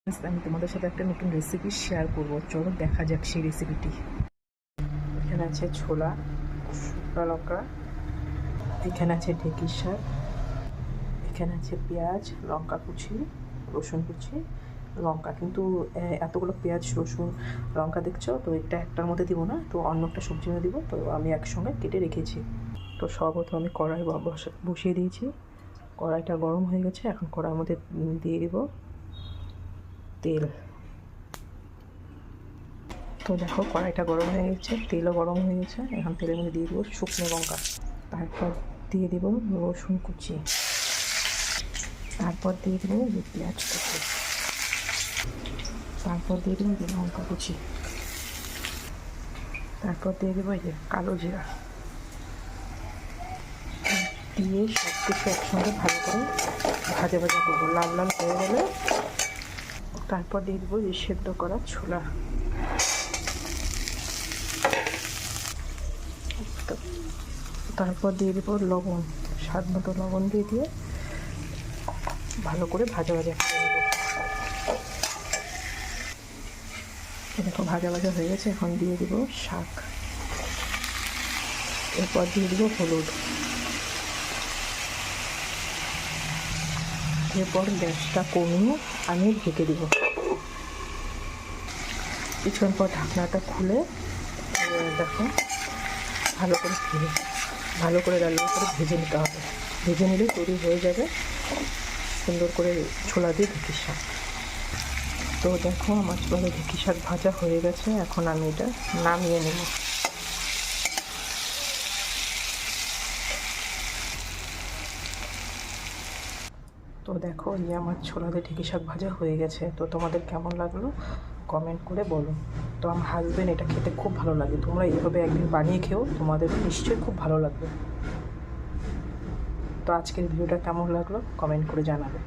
আমি তোমাদের সাথে একটা নতুন রেসিপি শেয়ার করব, চলো দেখা যাক সেই রেসিপিটি। এখানে আছে ছোলা, শুকনো লঙ্কা, এখানে আছে ঢেঁকির শাক, এখানে আছে পেঁয়াজ, লঙ্কা কুচি, রসুন কুচি, লঙ্কা। কিন্তু এতগুলো পেঁয়াজ, রসুন, লঙ্কা দেখছো তো, এটা একটার মধ্যে দিব না, তো অন্য একটা সবজি মধ্যে দিব, তো আমি একসঙ্গে কেটে রেখেছি। তো সর্বপ্রথম আমি কড়াই বসিয়ে দিয়েছি। কড়াইটা গরম হয়ে গেছে, এখন কড়াইয়ের মধ্যে দিয়ে দিব তেল। তো দেখো কড়াইটা গরম হয়ে গেছে, তেলও গরম হয়ে গেছে। এখন তেলের মধ্যে দিয়ে দেবো শুকনো লঙ্কা, তারপর দিয়ে দেবো রসুন কুচি, তারপর দিয়ে দেবো পেঁয়াজ কুচি, তারপর দিয়ে দেবো লঙ্কা কুচি, তারপর দিয়ে দেবো এই যে কালো জিরা, দিয়ে সব কিছু একসঙ্গে ভালো করে ভাজা ভাজা করবো। লাল লাল হয়ে গেলে তারপর দিয়ে দেবো এই সেদ্ধ করা ছোলা। তারপর দিয়ে দেবো লবণ, স্বাদ মতো লবণ দিয়ে ভালো করে ভাজা ভাজা করে নেবো। দেখো ভাজা ভাজা হয়ে গেছে, এখন দিয়ে দেবো শাক, এরপর দিয়ে দেবো হলুদ, এরপর গ্যাসটা কমিয়ে আমি ঢেকে দেবো। কিছুক্ষণ পর ঢাকনাটা খুলে দেখো ভালো করে লাল করে ভেজে নিতে হবে। ভেজে নিলে তৈরি হয়ে যাবে সুন্দর করে ছোলা দিয়ে ঢেঁকির শাক। তো দেখো আমার ছোলা ঢেঁকির শাক ভাজা হয়ে গেছে, এখন আমি এটা নামিয়ে নেব। তো দেখো এই আমার ছোলাতে ঢেঁকি শাক ভাজা হয়ে গেছে। তো তোমাদের কেমন লাগলো কমেন্ট করে বলো। তো আমার হাজব্যান্ড এটা খেতে খুব ভালো লাগে, তোমরা এইভাবে একদিন বানিয়ে খেও, তোমাদের নিশ্চয়ই খুব ভালো লাগবে। তো আজকের ভিডিওটা কেমন লাগলো কমেন্ট করে জানাবে।